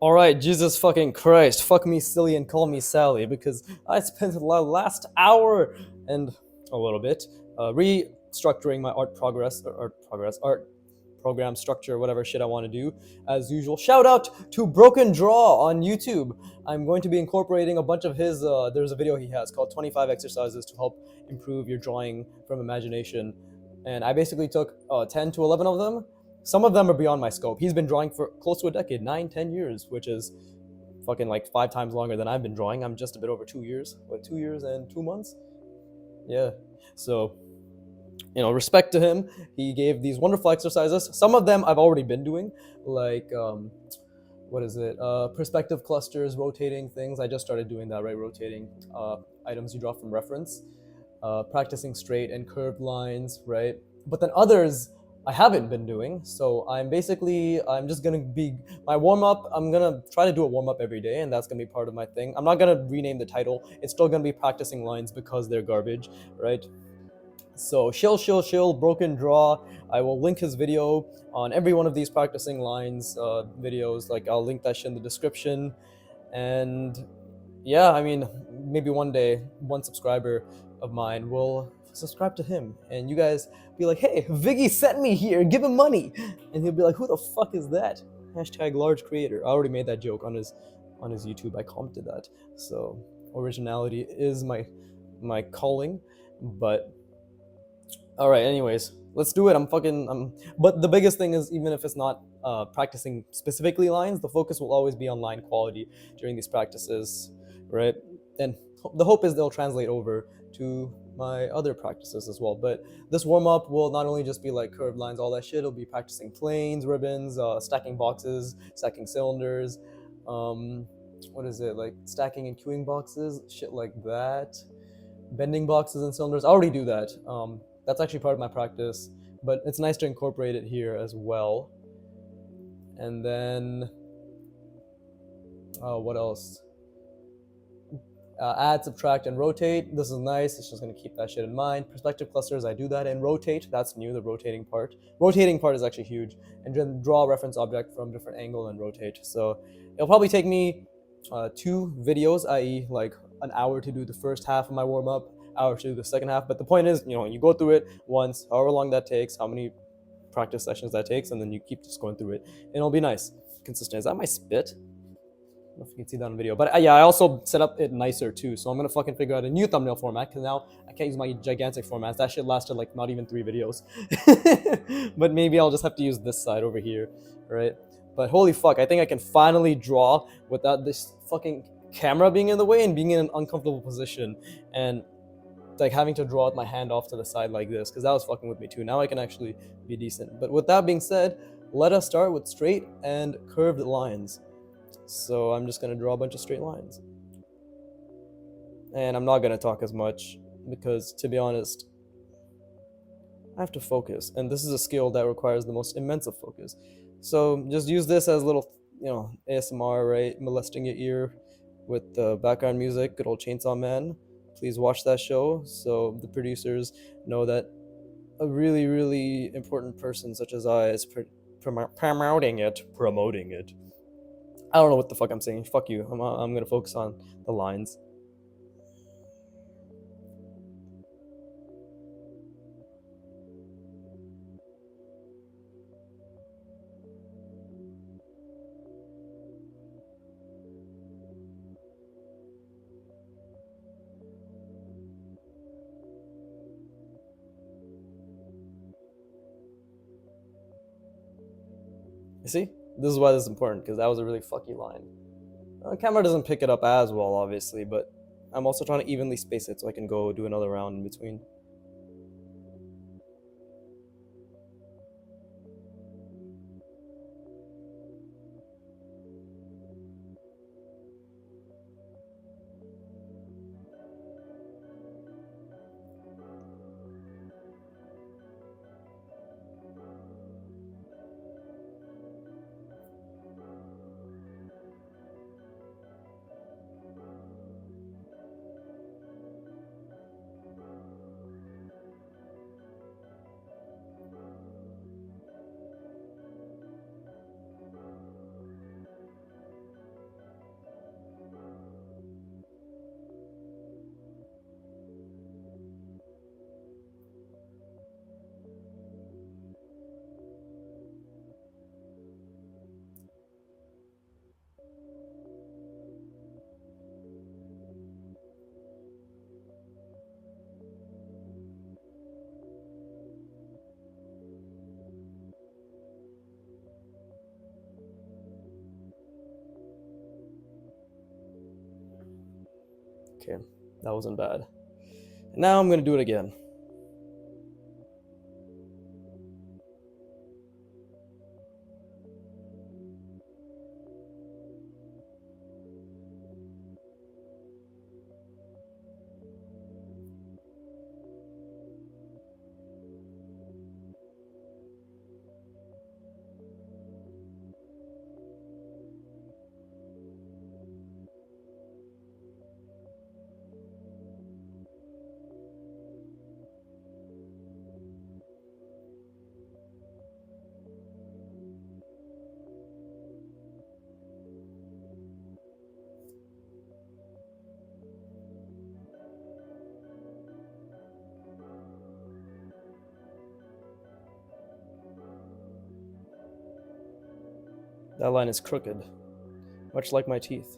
Alright, Jesus fucking Christ, fuck me silly and call me Sally, because I spent the last hour and a little bit restructuring my art program structure, whatever shit I want to do. As usual, shout out to Broken Draw on YouTube. I'm going to be incorporating a bunch of his, there's a video he has called 25 exercises to help improve your drawing from imagination. And I basically took 10 to 11 of them. Some of them are beyond my scope. He's been drawing for close to a decade, 9, 10 years, which is fucking like 5 times longer than I've been drawing. I'm just a bit over 2 years. What, 2 years and 2 months? Yeah. So, respect to him. He gave these wonderful exercises. Some of them I've already been doing, like, what is it? Perspective clusters, rotating things. I just started doing that, right? Rotating items you draw from reference, practicing straight and curved lines, right? But then others I haven't been doing. So I'm just gonna be my warm up. I'm gonna try to do a warm up every day, and that's gonna be part of my thing. I'm not gonna rename the title. It's still gonna be practicing lines because they're garbage, right? So shill, broken draw. I will link his video on every one of these practicing lines videos. Like I'll link that shit in the description. And yeah, I mean, maybe one day one subscriber of mine will subscribe to him, and you guys be like, "Hey, Viggy sent me here. Give him money," and he'll be like, "Who the fuck is that?" Hashtag large creator. I already made that joke on his YouTube. I commented that. So originality is my calling, but. All right. Anyways, let's do it. But the biggest thing is, even if it's not practicing specifically lines, the focus will always be on line quality during these practices, right? And the hope is they'll translate over to my other practices as well. But this warm up will not only just be like curved lines, all that shit. It'll be practicing planes, ribbons, stacking boxes, stacking cylinders. What is it, like stacking and queuing boxes, shit like that. Bending boxes and cylinders. I already do that. That's actually part of my practice, but it's nice to incorporate it here as well. And then, what else? Add, subtract, and rotate. This is nice. It's just going to keep that shit in mind. Perspective clusters, I do that. And rotate, that's new, the rotating part. Rotating part is actually huge. And then draw a reference object from different angle and rotate. So it'll probably take me 2 videos, i.e. like an hour to do the first half of my warm-up, hour to do the second half. But the point is, you go through it once, however long that takes, how many practice sessions that takes, and then you keep just going through it. And it'll be nice, consistent. Is that my spit? I don't know if you can see that on video, but yeah, I also set up it nicer too. So I'm gonna fucking figure out a new thumbnail format, because now I can't use my gigantic formats. That shit lasted like not even 3 videos. But maybe I'll just have to use this side over here, right? But holy fuck, I think I can finally draw without this fucking camera being in the way and being in an uncomfortable position, and like having to draw with my hand off to the side like this, because that was fucking with me too. Now I can actually be decent. But with that being said, let us start with straight and curved lines. So I'm just going to draw a bunch of straight lines. And I'm not going to talk as much because, to be honest, I have to focus. And this is a skill that requires the most immense of focus. So just use this as a little, ASMR, right? Molesting your ear with the background music, good old Chainsaw Man. Please watch that show so the producers know that a really, really important person such as I is promoting it. I don't know what the fuck I'm saying. Fuck you. I'm gonna focus on the lines. You see? This is why this is important, because that was a really fucky line. The camera doesn't pick it up as well, obviously, but I'm also trying to evenly space it so I can go do another round in between. Okay, that wasn't bad. And now I'm gonna do it again. That line is crooked, much like my teeth.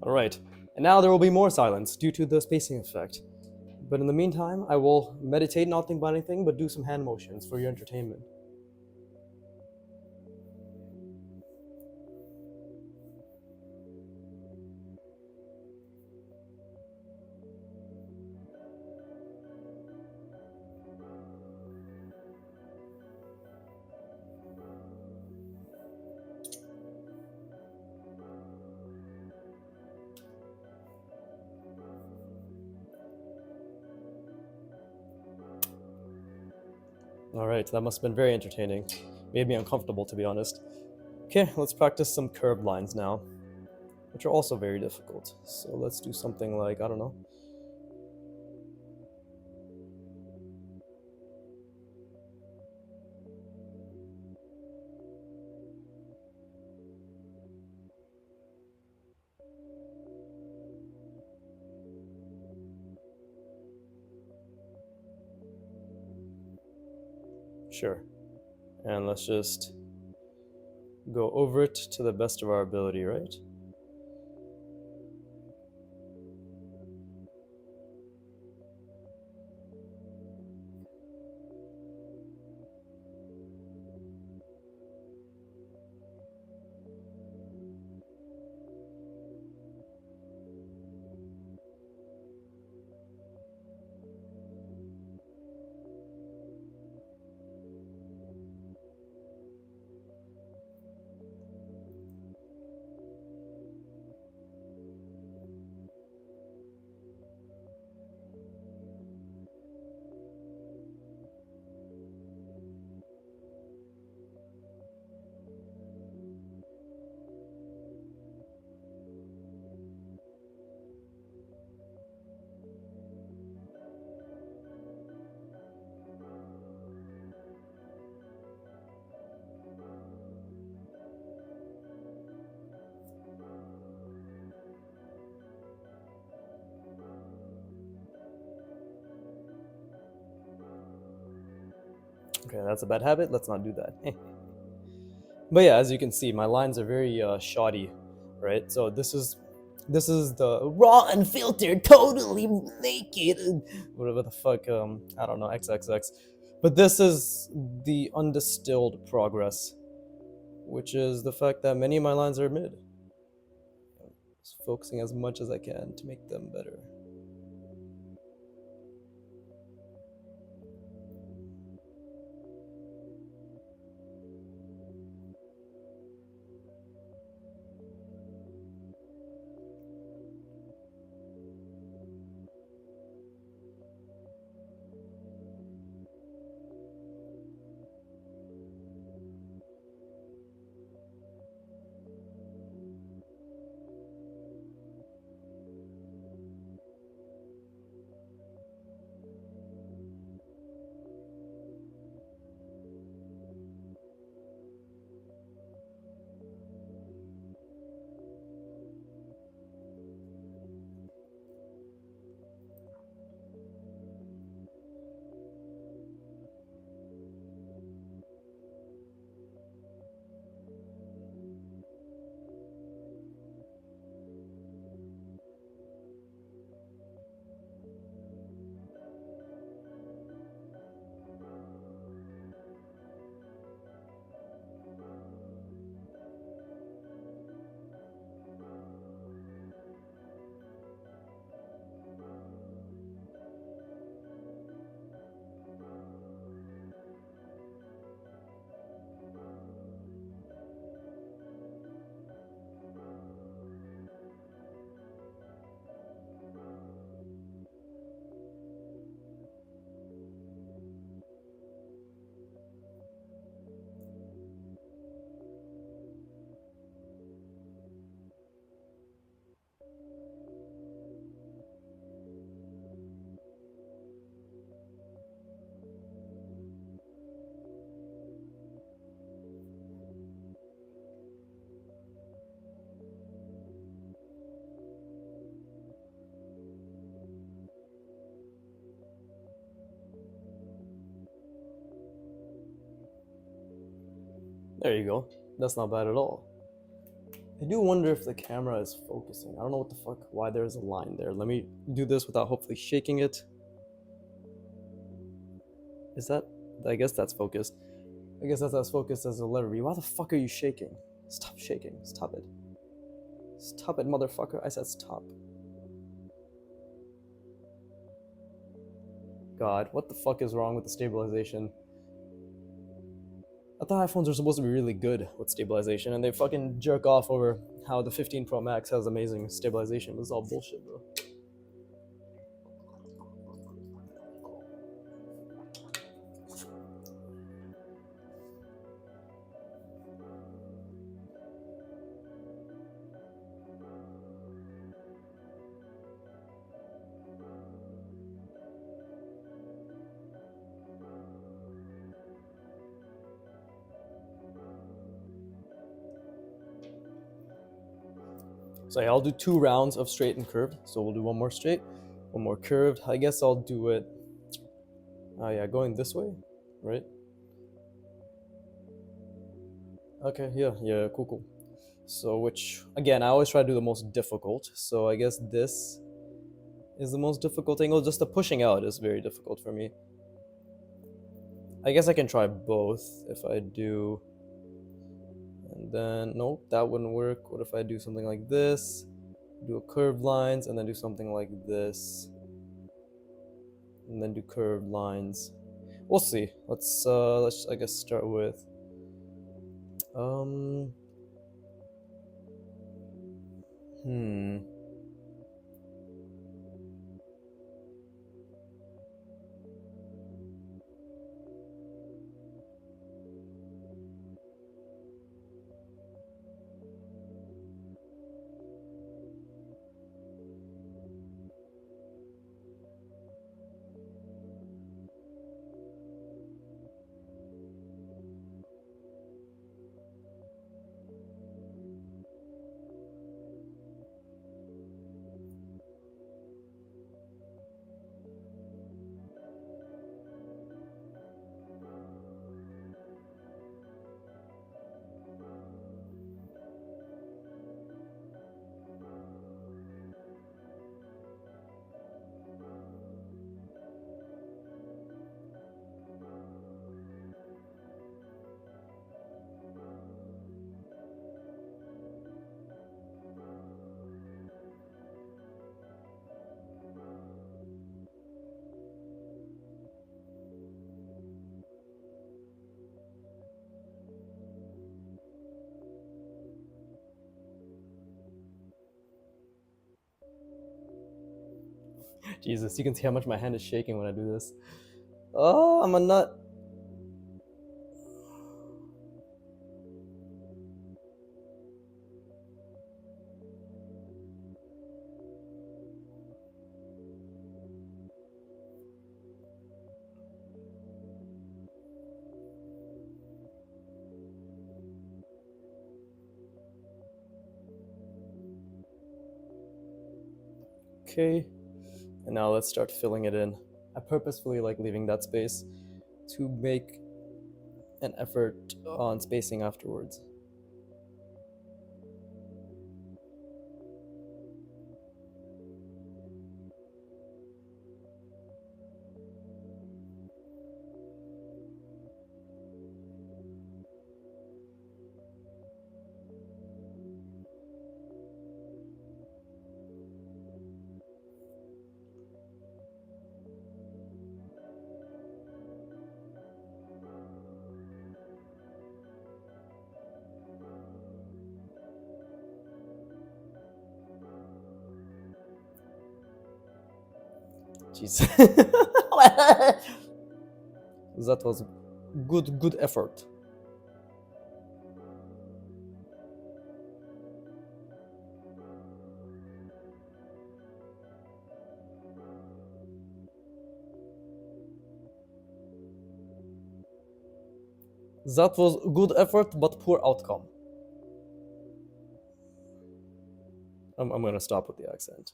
Alright, and now there will be more silence due to the spacing effect. But in the meantime, I will meditate, not think about anything, but do some hand motions for your entertainment. Alright, that must have been very entertaining. Made me uncomfortable, to be honest. Okay, let's practice some curved lines now, which are also very difficult. So let's do something like, I don't know. Sure. And let's just go over it to the best of our ability, right? Okay, that's a bad habit. Let's not do that. But yeah, as you can see, my lines are very shoddy, right? So this is the raw, unfiltered, totally naked, whatever the fuck. I don't know, XXX. But this is the undistilled progress, which is the fact that many of my lines are mid. Just focusing as much as I can to make them better. There you go. That's not bad at all. I do wonder if the camera is focusing. I don't know what the fuck, why there's a line there. Let me do this without hopefully shaking it. Is that, I guess that's focused. I guess that's as focused as a letter V. Why the fuck are you shaking? Stop shaking. Stop it. Stop it, motherfucker. I said stop. God, what the fuck is wrong with the stabilization? I thought iPhones are supposed to be really good with stabilization, and they fucking jerk off over how the 15 Pro Max has amazing stabilization. This is all bullshit, bro. So yeah, I'll do 2 rounds of straight and curved. So we'll do one more straight, one more curved. I guess I'll do it. Oh yeah, going this way, right? Okay, yeah, cool. So which again, I always try to do the most difficult. So I guess this is the most difficult angle. Just the pushing out is very difficult for me. I guess I can try both if I do. And then nope, that wouldn't work. What if I do something like this? Do a curved lines and then do something like this. And then do curved lines. We'll see. Let's I guess start with um hmm. Jesus, you can see how much my hand is shaking when I do this. Oh, I'm a nut. Okay. And now let's start filling it in. I purposefully like leaving that space to make an effort on spacing afterwards. Jeez. That was good effort. That was good effort, but poor outcome. I'm gonna stop with the accent.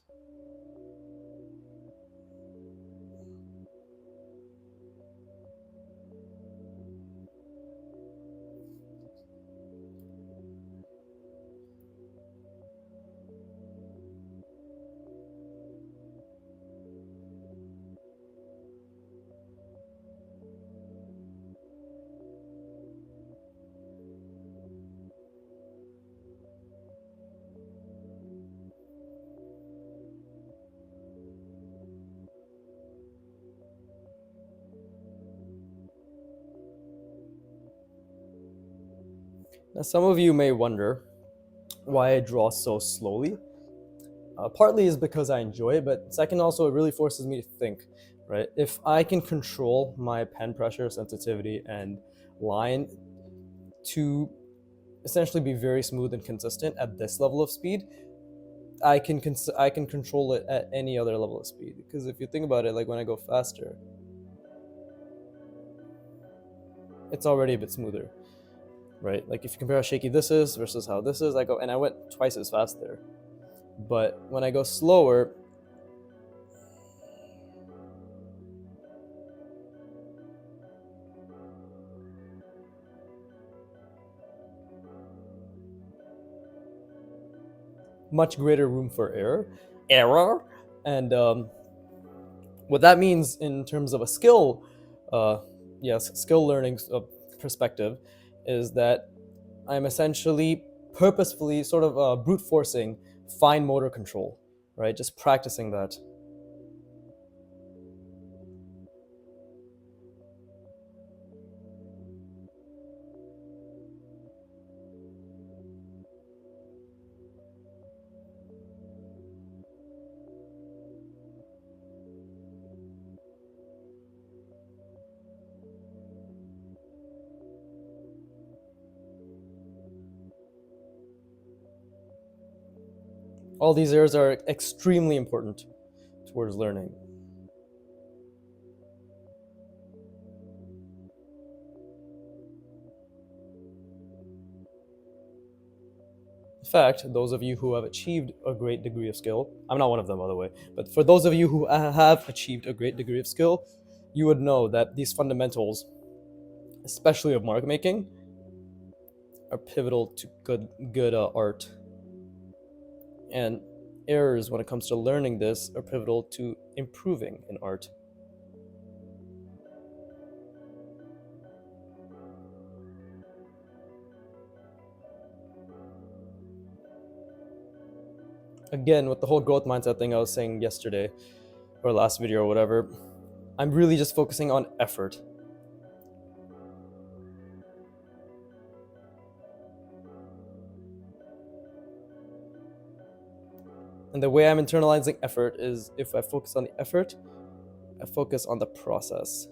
Some of you may wonder why I draw so slowly. Partly is because I enjoy it, but second also it really forces me to think, right? If I can control my pen pressure, sensitivity, and line to essentially be very smooth and consistent at this level of speed, I can control it at any other level of speed. Because if you think about it, like when I go faster, it's already a bit smoother, right? Like if you compare how shaky this is versus how this is, I went twice as fast there. But when I go slower, much greater room for error, and what that means in terms of a skill, uh, yes, skill learning perspective, is that I'm essentially purposefully sort of brute forcing fine motor control, right? Just practicing that. All these errors are extremely important towards learning. In fact, those of you who have achieved a great degree of skill, I'm not one of them, by the way, but for those of you who have achieved a great degree of skill, you would know that these fundamentals, especially of mark making, are pivotal to good art. And errors when it comes to learning this are pivotal to improving in art. Again, with the whole growth mindset thing I was saying yesterday, or last video or whatever, I'm really just focusing on effort. And the way I'm internalizing effort is if I focus on the effort, I focus on the process.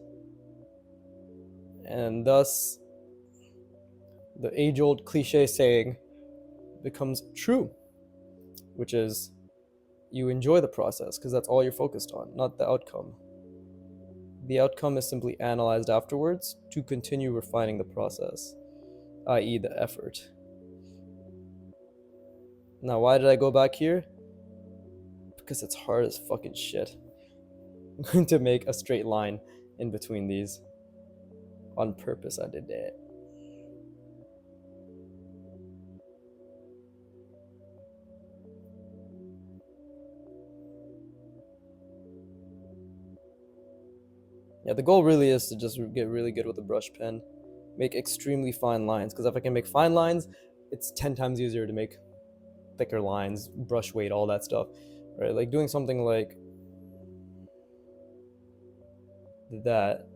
And thus, the age old cliche saying becomes true, which is you enjoy the process because that's all you're focused on, not the outcome. The outcome is simply analyzed afterwards to continue refining the process, i.e., the effort. Now, why did I go back here? Because it's hard as fucking shit. I'm going to make a straight line in between these. On purpose, I did that. Yeah, the goal really is to just get really good with a brush pen, make extremely fine lines, because if I can make fine lines, it's 10 times easier to make thicker lines, brush weight, all that stuff, right? Like doing something like that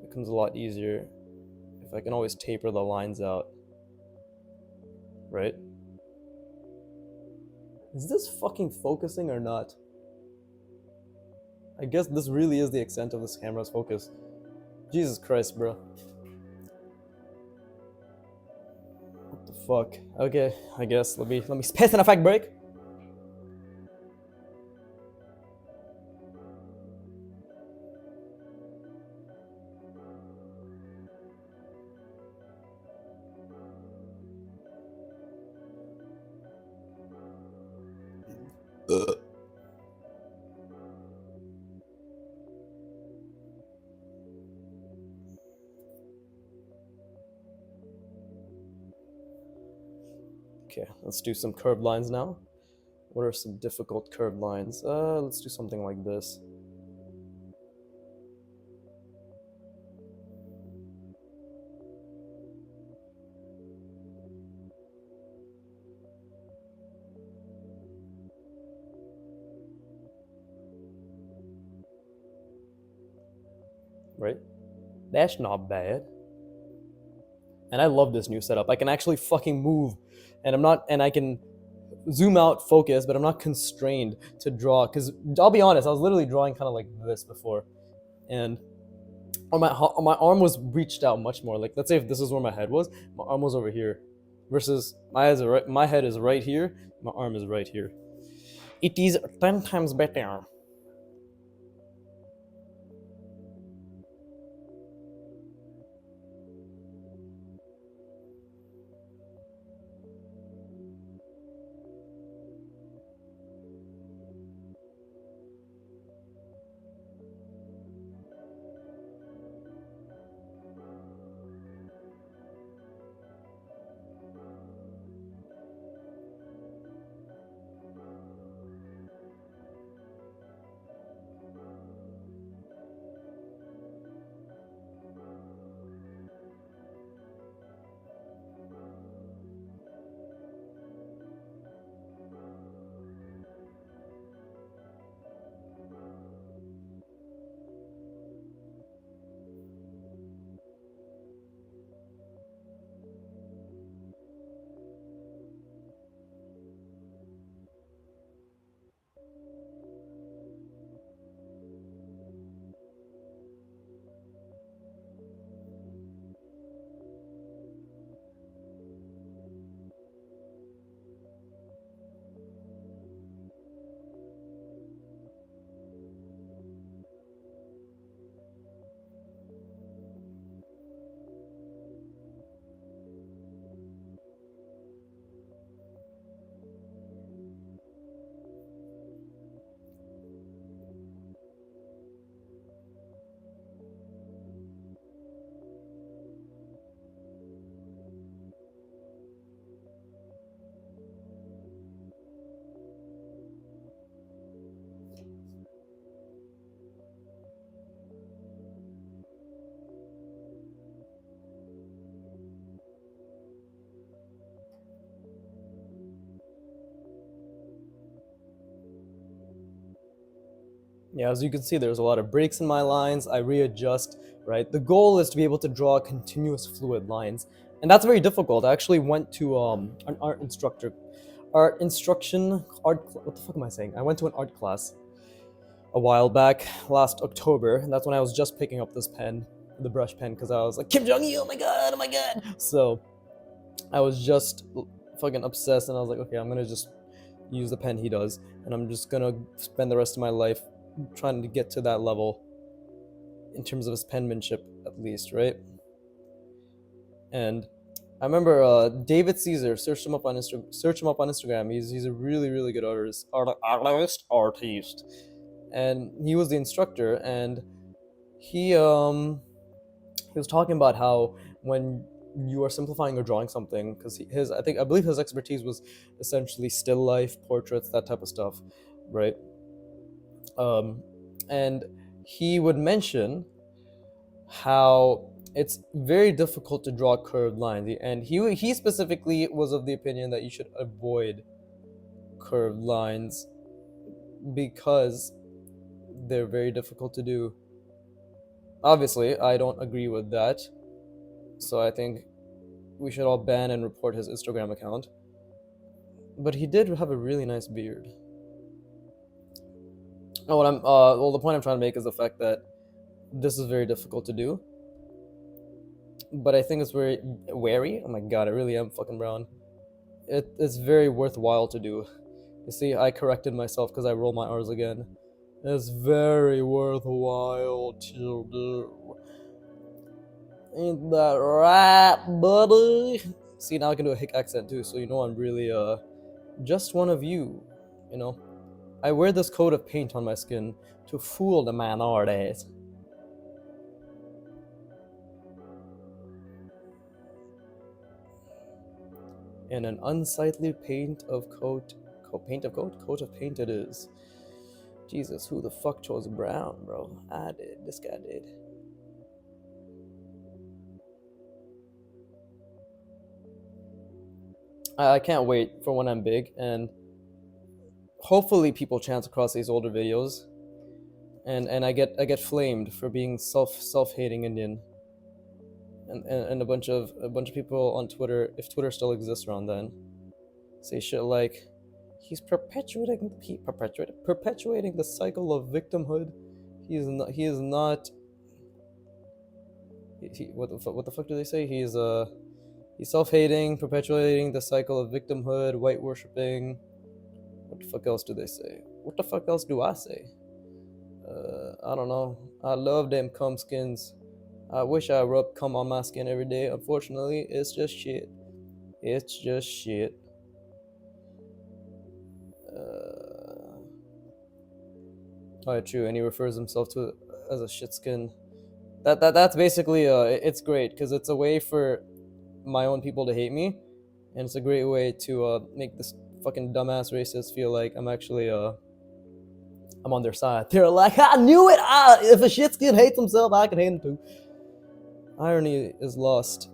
becomes a lot easier if I can always taper the lines out, right? Is this fucking focusing or not? I guess this really is the extent of this camera's focus. Jesus Christ, bro. What the fuck? Okay, I guess let me space an effect break. Okay, let's do some curved lines now. What are some difficult curved lines? Let's do something like this. Right? That's not bad. And I love this new setup. I can actually fucking move, and I'm not, and I can zoom out, focus, but I'm not constrained to draw. Because I'll be honest, I was literally drawing kind of like this before, and my arm was reached out much more. Like, let's say if this is where my head was, my arm was over here, versus my head is right here, my arm is right here. It is 10 times better. Yeah, as you can see, there's a lot of breaks in my lines. I readjust, right? The goal is to be able to draw continuous fluid lines. And that's very difficult. I actually went to an art instructor, art instruction, what the fuck am I saying? I went to an art class a while back, last October, and that's when I was just picking up this pen, the brush pen, because I was like, Kim Jong-il, oh my god. So I was just fucking obsessed, and I was like, okay, I'm gonna just use the pen he does, and I'm just gonna spend the rest of my life trying to get to that level in terms of his penmanship, at least, right? And I remember David Caesar. Search him up on Instagram. He's a really good artist, and he was the instructor, and he was talking about how when you are simplifying or drawing something, because I believe his expertise was essentially still life, portraits, that type of stuff, right? Um, and he would mention how it's very difficult to draw curved lines, and he specifically was of the opinion that you should avoid curved lines because they're very difficult to do. Obviously, I don't agree with that, so I think we should all ban and report his Instagram account. But he did have a really nice beard. No, the point I'm trying to make is the fact that this is very difficult to do, but I think it's very wary. Oh my god, I really am fucking brown. It's very worthwhile to do. You see, I corrected myself because I roll my R's again. It's very worthwhile to do. Ain't that right, buddy? See, now I can do a hick accent too, so you know I'm really just one of you. You know, I wear this coat of paint on my skin to fool the minorities. In an unsightly coat of paint it is. Jesus, who the fuck chose brown, bro? I did. This guy did. I can't wait for when I'm big, and hopefully people chance across these older videos, and I get flamed for being self-hating Indian. and a bunch of people on Twitter, if Twitter still exists around then, say shit like, he's perpetuating the cycle of victimhood. He is not. What the fuck do they say? He's self-hating, perpetuating the cycle of victimhood, white worshipping. What the fuck else do they say? What the fuck else do I say? I don't know. I love them cum skins. I wish I rubbed cum on my skin every day. Unfortunately, it's just shit. It's just shit. Oh, yeah, true. And he refers himself to it as a shit skin. That's basically it's great because it's a way for my own people to hate me, and it's a great way to make this fucking dumbass racist feel like I'm on their side. They're like, I knew it. If a shit skin hates himself, I can hate him too. Irony is lost.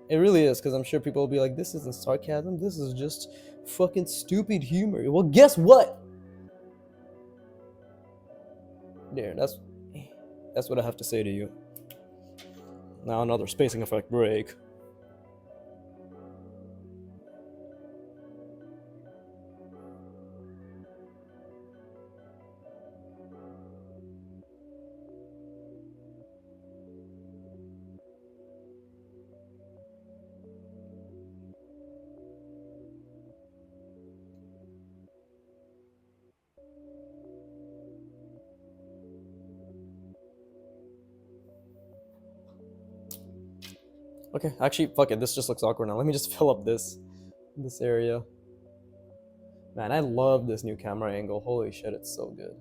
It really is, because I'm sure people will be like, this isn't sarcasm. This is just fucking stupid humor. Well, guess what? There, that's what I have to say to you. Now another spacing effect break. Okay, actually, fuck it. This just looks awkward now. Let me just fill up this area. Man, I love this new camera angle. Holy shit, it's so good.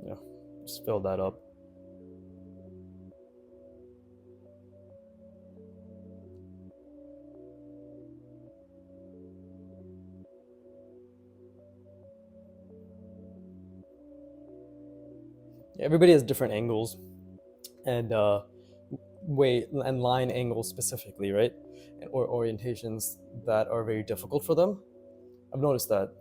Yeah, just fill that up. Everybody has different angles and way and line angles specifically, right? Or orientations that are very difficult for them. I've noticed that.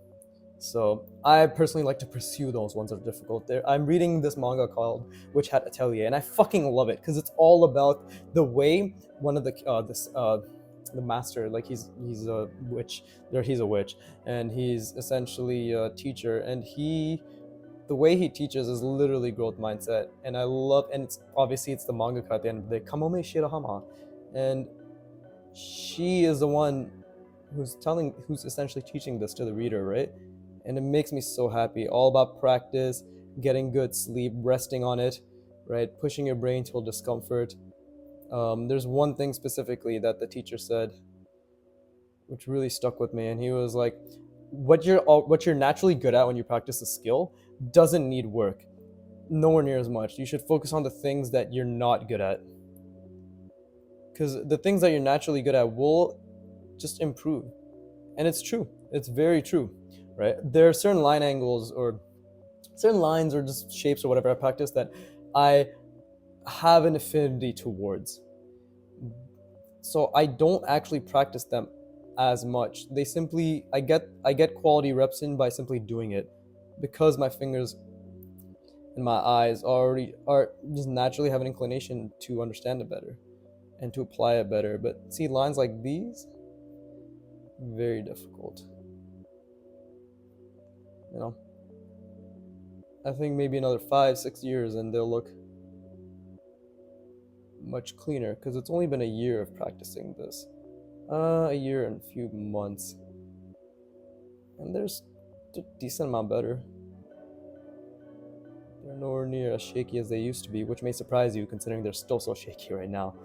So I personally like to pursue those ones that are difficult. There, I'm reading this manga called Witch Hat Atelier, and I fucking love it because it's all about the way one of the master, like he's a witch, there he's a witch, and he's essentially a teacher, and the way he teaches is literally growth mindset, and I love, and it's obviously it's the mangaka at the end of the day, Kamome Shirahama, and she is the one who's essentially teaching this to the reader, right? And it makes me so happy. All about practice, getting good sleep, resting on it, right? Pushing your brain till discomfort. There's one thing specifically that the teacher said, which really stuck with me, and he was like, what you're naturally good at when you practice a skill doesn't need work, nowhere near as much. You should focus on the things that you're not good at, because the things that you're naturally good at will just improve. And it's true. It's very true, right? There are certain line angles or certain lines or just shapes or whatever I practice that I have an affinity towards. So I don't actually practice them as much. They simply I get quality reps in by simply doing it, because my fingers and my eyes already are just naturally have an inclination to understand it better and to apply it better. But see, lines like these, very difficult. You know, I think maybe another 5, 6 years and they'll look much cleaner, because it's only been a year of practicing this. A year and a few months. And there's a decent amount better. They're nowhere near as shaky as they used to be, which may surprise you considering they're still so shaky right now.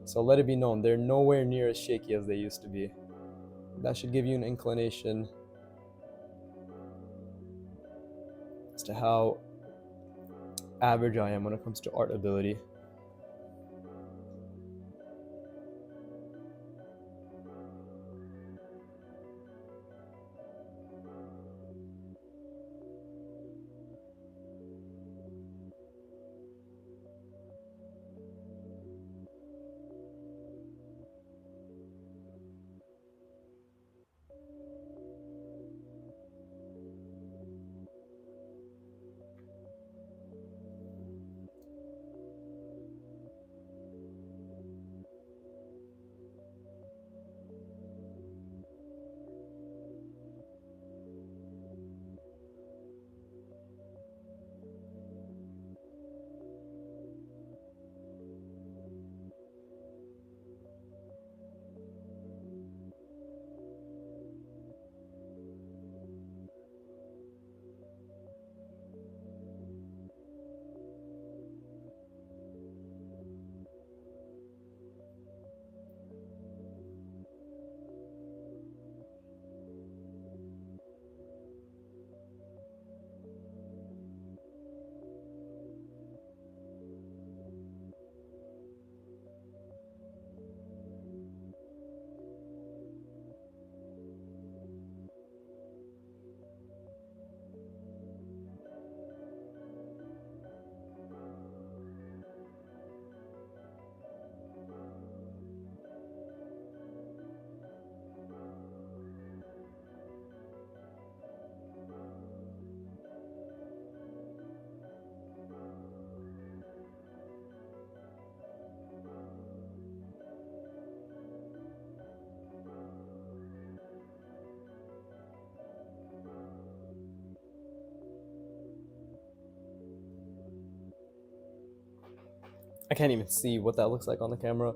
So let it be known, they're nowhere near as shaky as they used to be. That should give you an inclination as to how average I am when it comes to art ability. I can't even see what that looks like on the camera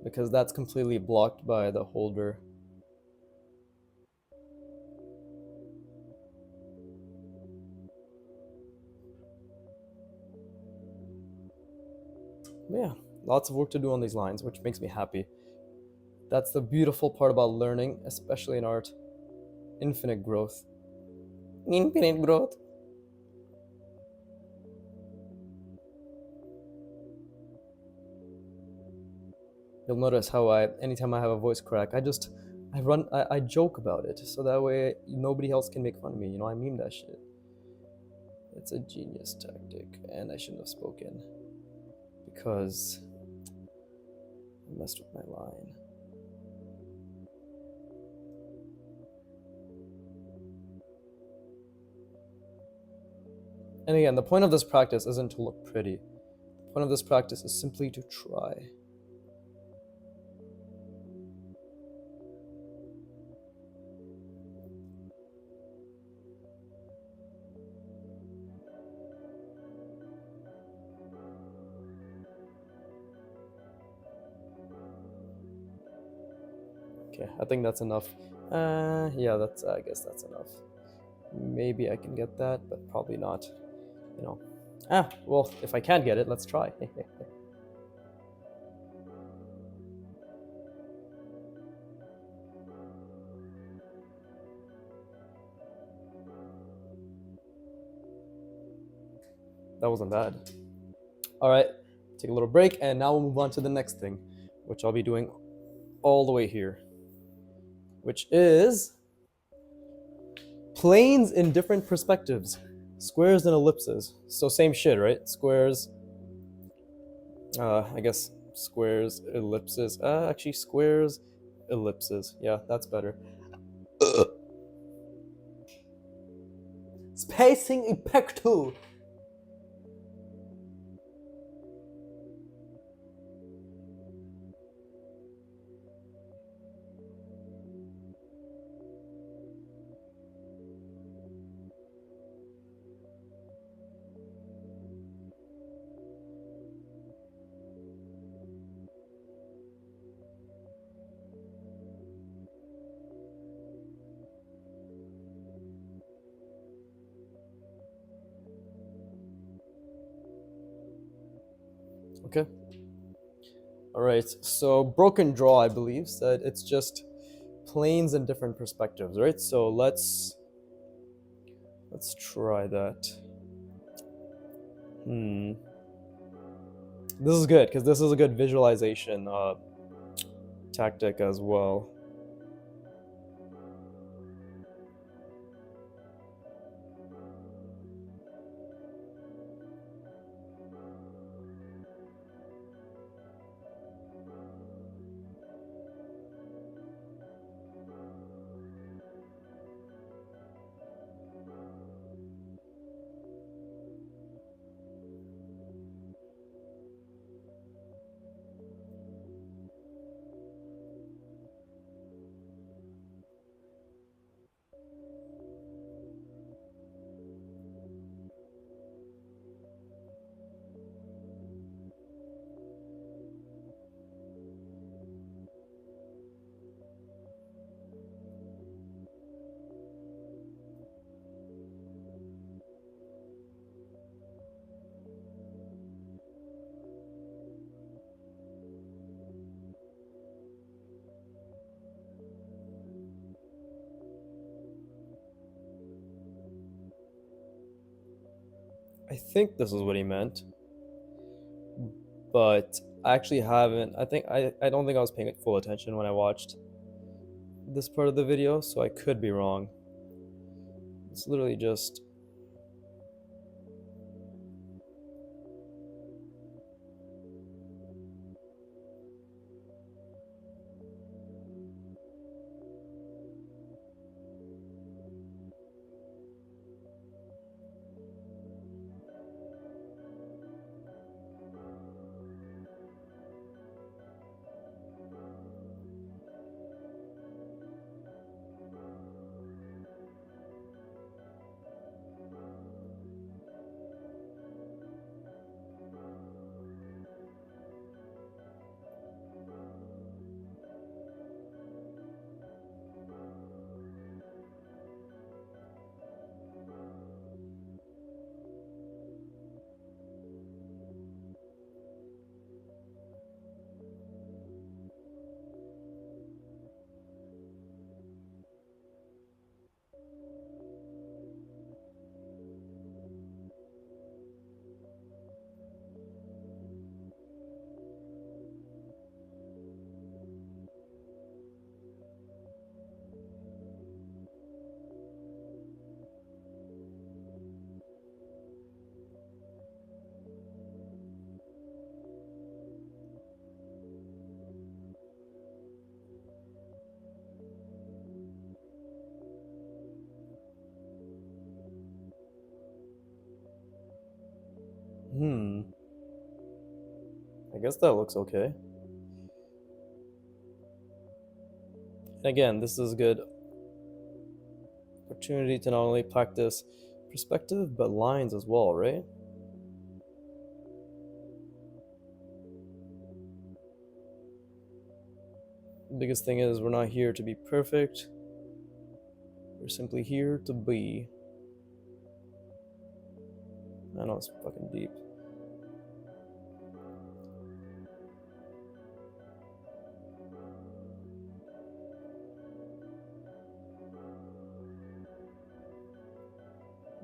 because that's completely blocked by the holder. But yeah, lots of work to do on these lines, which makes me happy. That's the beautiful part about learning, especially in art. Infinite growth. Infinite growth. You'll notice how anytime I have a voice crack, I joke about it, so that way nobody else can make fun of me. I meme that shit. It's a genius tactic, and I shouldn't have spoken because I messed with my line. And again, the point of this practice isn't to look pretty. The point of this practice is simply to try. Okay, I think that's enough. Yeah, I guess that's enough. Maybe I can get that, but probably not. you know. Well, if I can't get it, let's try. That wasn't bad. All right, take a little break, and now we'll move on to the next thing, which I'll be doing all the way here, which is planes in different perspectives, squares and ellipses. So same shit, right? Squares, I guess squares, ellipses. Actually, squares, ellipses. Yeah, that's better. Spacing impactful. Okay. All right. So broken draw, I believe, said it's just planes in different perspectives, right? So let's try that. This is good because this is a good visualization tactic as well. I think this is what he meant, but I actually haven't. I don't think I was paying full attention when I watched this part of the video, so I could be wrong. It's literally just I guess that looks okay. And again, this is a good opportunity to not only practice perspective but lines as well, right? The biggest thing is we're not here to be perfect. We're simply here to be. I know it's fucking deep.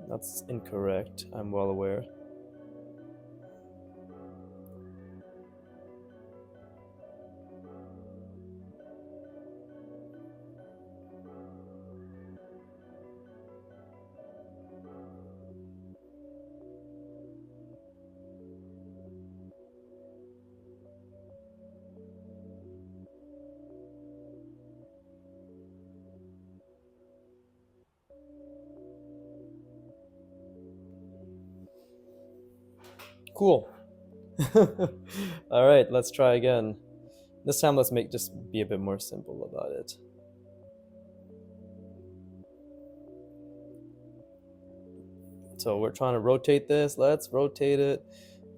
That's incorrect, I'm well aware. Cool. All right, let's try again. This time, let's just be a bit more simple about it. So we're trying to rotate this. Let's rotate it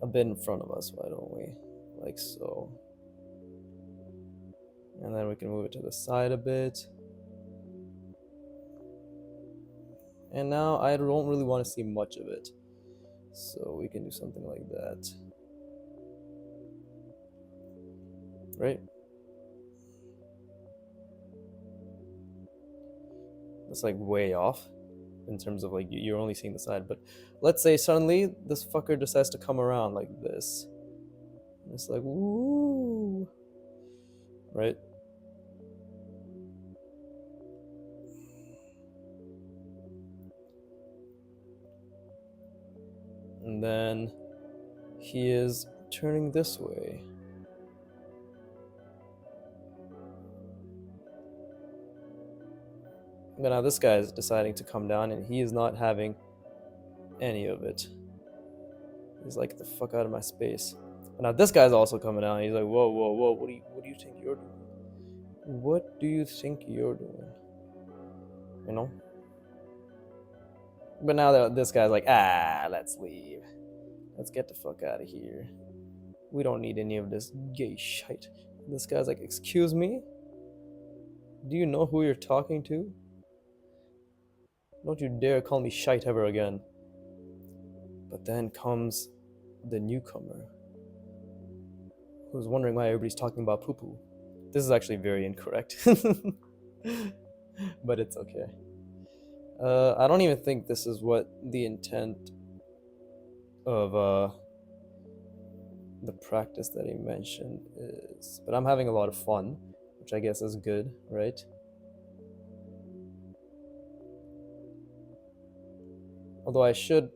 a bit in front of us, why don't we? Like so. And then we can move it to the side a bit. And now I don't really want to see much of it. So we can do something like that. Right? That's like way off in terms of like you're only seeing the side. But let's say suddenly this fucker decides to come around like this. And it's like, woo. Right? And then he is turning this way. But now this guy is deciding to come down and he is not having any of it. He's like, the fuck out of my space. But now this guy's also coming down. He's like, whoa, whoa, whoa, what do you think you're doing? What do you think you're doing? You know? But now that this guy's like, let's leave. Let's get the fuck out of here. We don't need any of this gay shit. This guy's like, excuse me? Do you know who you're talking to? Don't you dare call me shite ever again. But then comes the newcomer, who's wondering why everybody's talking about poo-poo. This is actually very incorrect. But it's okay. I don't even think this is what the intent of the practice that he mentioned is. But I'm having a lot of fun, which I guess is good, right? Although I should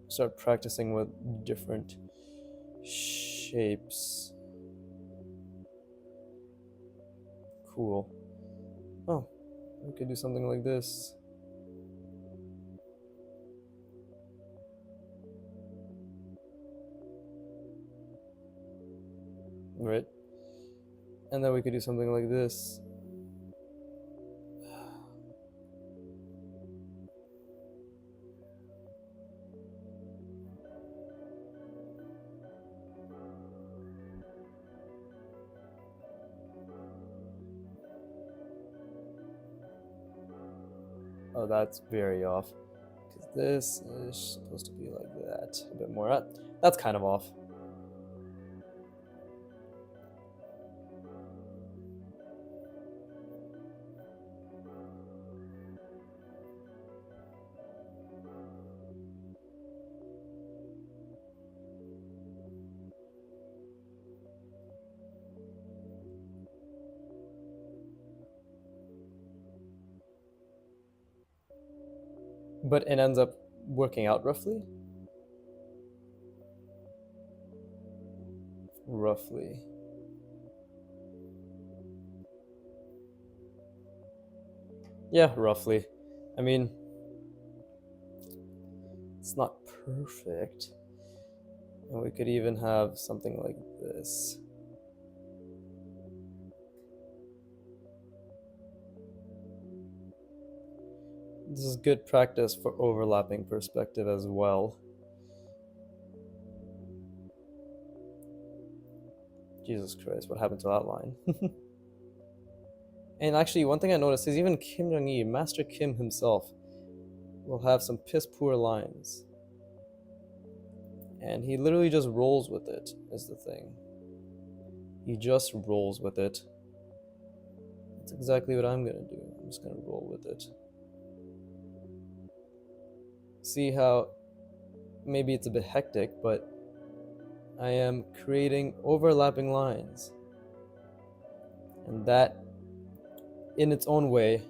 start practicing with different shapes. Cool. Oh, we could do something like this. Right? And then we could do something like this. Oh, that's very off. Because this is supposed to be like that. A bit more. That's kind of off. But it ends up working out roughly. Roughly. Yeah, roughly. I mean, it's not perfect. And we could even have something like this. This is good practice for overlapping perspective as well. Jesus Christ, what happened to that line? And actually, one thing I noticed is even Kim Jong-il, Master Kim himself, will have some piss poor lines. And he literally just rolls with it, is the thing. He just rolls with it. That's exactly what I'm gonna do. I'm just gonna roll with it. See how maybe it's a bit hectic, but I am creating overlapping lines. And that, in its own way,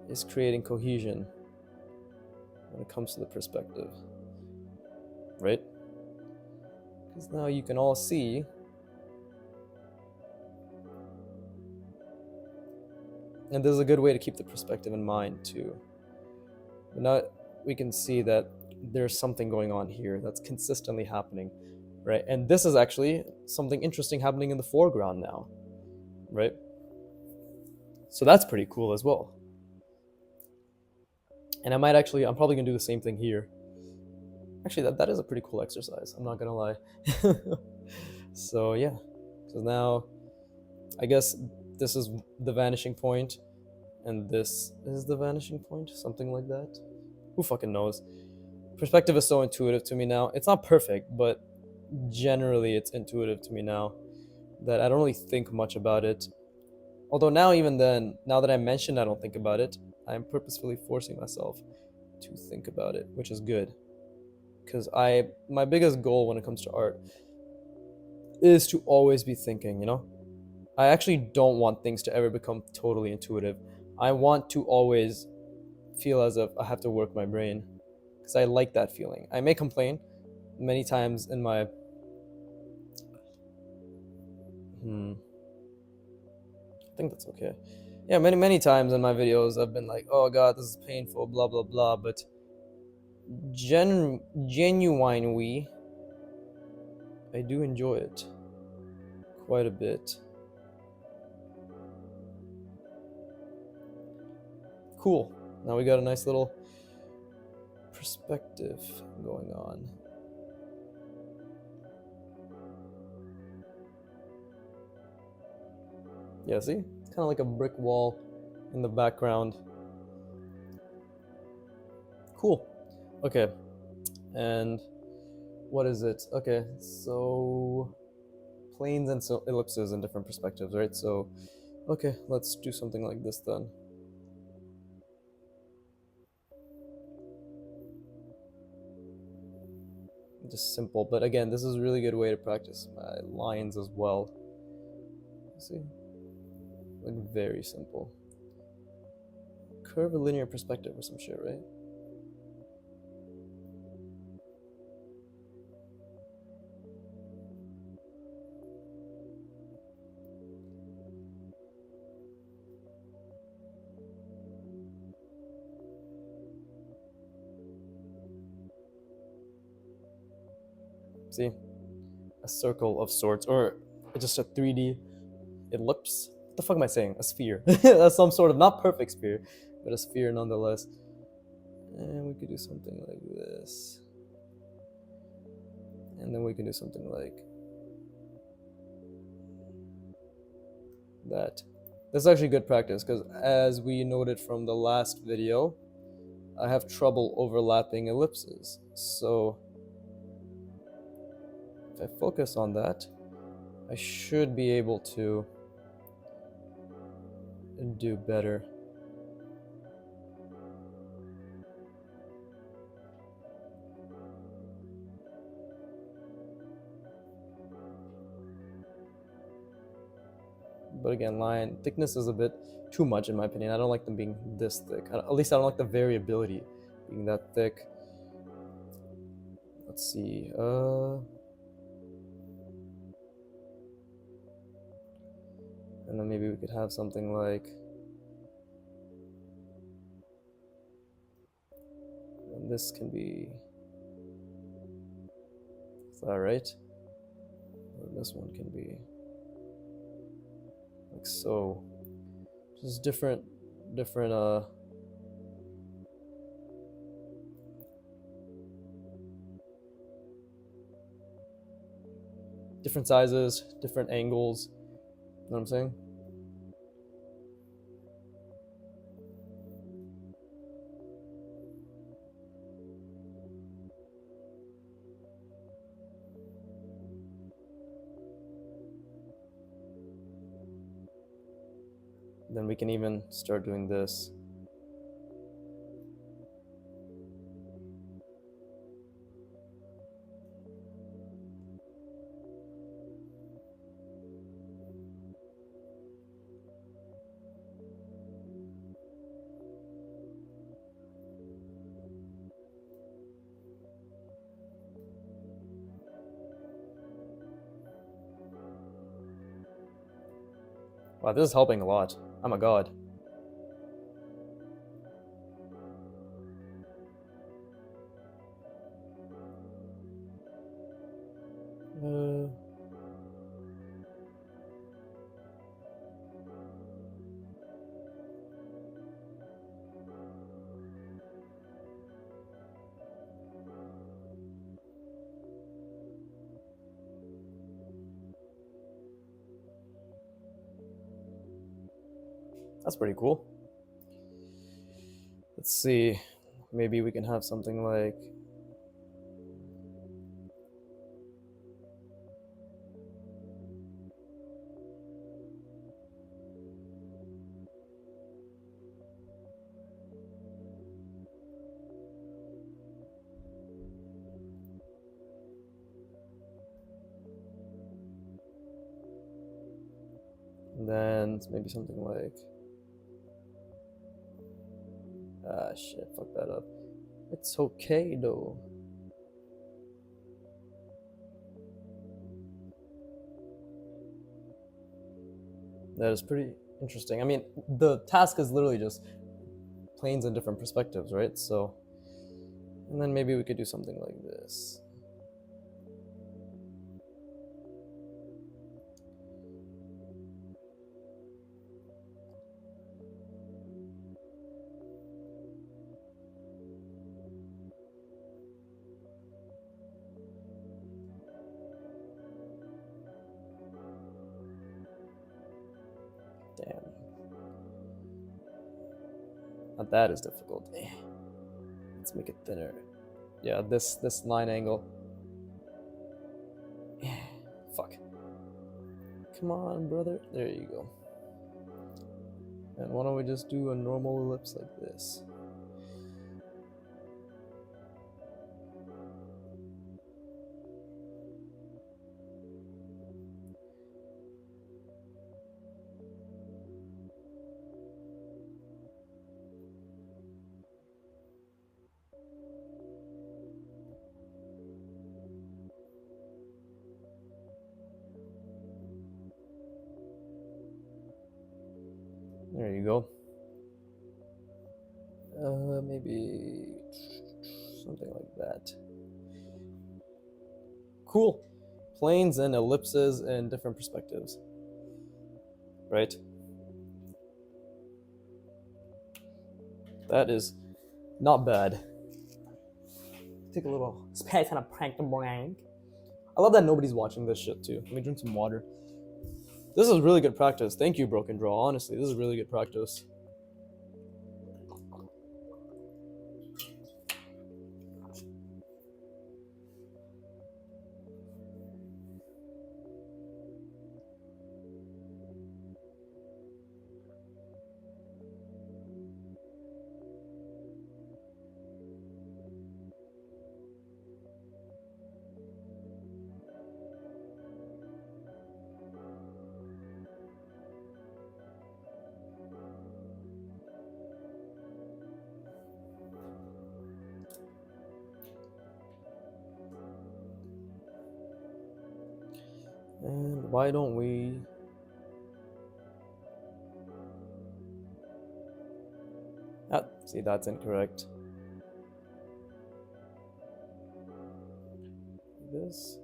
is creating cohesion when it comes to the perspective. Right? Because now you can all see and this is a good way to keep the perspective in mind too. But now we can see that there's something going on here that's consistently happening, right? And this is actually something interesting happening in the foreground now, right? So that's pretty cool as well. And I'm probably gonna do the same thing here. Actually, that is a pretty cool exercise, I'm not gonna lie. So yeah, so now I guess this is the vanishing point and this is the vanishing point, something like that. Who fucking knows? Perspective is so intuitive to me now. It's not perfect, but generally it's intuitive to me now that I don't really think much about it. Although now, even then, now that I mentioned I don't think about it, I'm purposefully forcing myself to think about it, which is good. Because my biggest goal when it comes to art is to always be thinking, you know? I actually don't want things to ever become totally intuitive. I want to always feel as if I have to work my brain because I like that feeling. I may complain many times in my I think that's okay. Yeah, many times in my videos I've been like, oh god, this is painful, blah blah blah, but genuinely I do enjoy it quite a bit. Cool. Now we got a nice little perspective going on. Yeah, see? It's kind of like a brick wall in the background. Cool. Okay. And what is it? Okay, so planes and so ellipses in different perspectives, right? So, okay, let's do something like this then. Just simple, but again, this is a really good way to practice my lines as well. See? Like very simple. Curvilinear perspective or some shit, right? See? A circle of sorts, or just a 3D ellipse. What the fuck am I saying? A sphere. That's some sort of not perfect sphere, but a sphere nonetheless. And we could do something like this. And then we can do something like that. This is actually good practice because as we noted from the last video, I have trouble overlapping ellipses. So if I focus on that, I should be able to do better. But again, line thickness is a bit too much in my opinion. I don't like them being this thick. At least I don't like the variability being that thick. Let's see. And then maybe we could have something like, and this can be, is that right? And this one can be like so. Just different different sizes, different angles. You know what I'm saying? Then we can even start doing this. Wow, this is helping a lot. Oh my god. Uh, that's pretty cool. Let's see. Maybe we can have something like. And then maybe something like. Ah, shit, fuck that up. It's okay though. That is pretty interesting. I mean, the task is literally just planes in different perspectives, right? So, and then maybe we could do something like this. Damn. Now that is difficult. Let's make it thinner. Yeah, this line angle. Fuck. Come on, brother. There you go. And why don't we just do a normal ellipse like this? There you go. Maybe something like that. Cool. Planes and ellipses in different perspectives. Right? That is not bad. Take a little space and a prank the brain. I love that nobody's watching this shit too. Let me drink some water. This is really good practice. Thank you, Broken Draw. Honestly, this is really good practice. And why don't we... Ah, see, that's incorrect. This.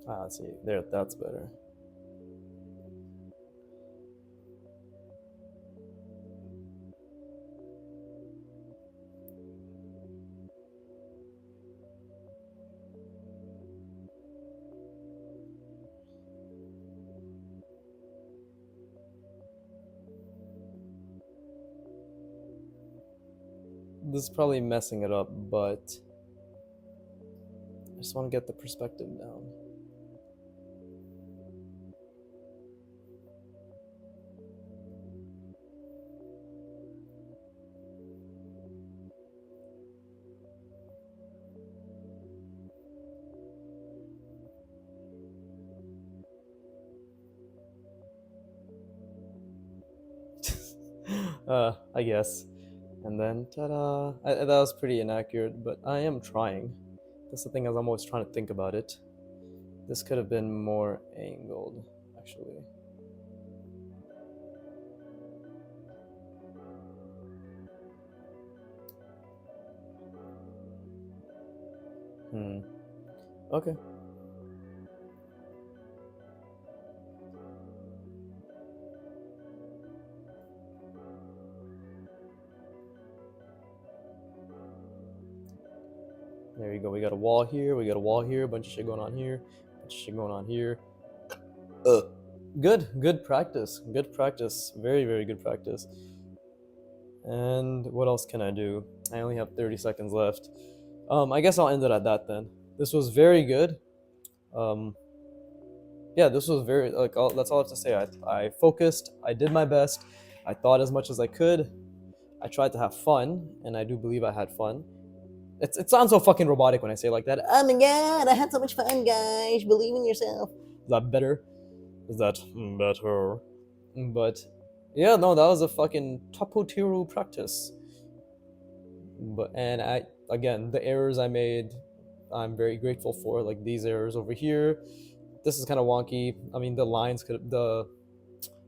Ah, see, there, that's better. This is probably messing it up, but I just want to get the perspective down. I guess. And then, ta-da! That was pretty inaccurate, but I am trying. That's the thing, as I'm always trying to think about it. This could have been more angled, actually. Hmm. Okay. There you go. We got a wall here. We got a wall here. A bunch of shit going on here. Bunch of shit going on here. Good. Good practice. Good practice. Very, very good practice. And what else can I do? I only have 30 seconds left. I guess I'll end it at that then. This was very good. Um, yeah, this was very like that's all I have to say. I focused. I did my best. I thought as much as I could. I tried to have fun, and I do believe I had fun. It sounds so fucking robotic when I say it like that. Oh my god, I had so much fun, guys. Believe in yourself. Is that better? Is that better? But yeah, no, that was a fucking tapotiru practice. But and I again, the errors I made, I'm very grateful for. Like these errors over here. This is kind of wonky. I mean, the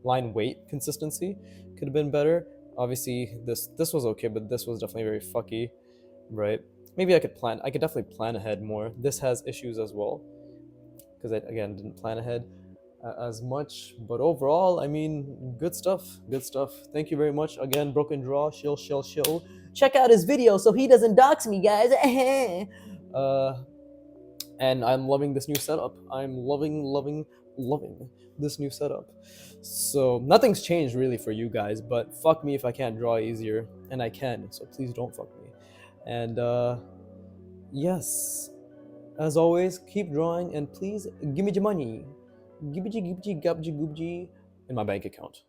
line weight consistency could have been better. Obviously, this was okay, but this was definitely very fucky, right? Maybe I could plan. I could definitely plan ahead more. This has issues as well because I again didn't plan ahead as much. But overall, I mean, good stuff. Good stuff. Thank you very much again, Broken Draw, shill. Check out his video so he doesn't dox me, guys. And I'm loving this new setup. I'm loving this new setup. So nothing's changed really for you guys, but fuck me if I can't draw easier, and I can. So please don't fuck me. And yes, as always, keep drawing, and please give me your money. Gibbity gibbity gabji goobji in my bank account.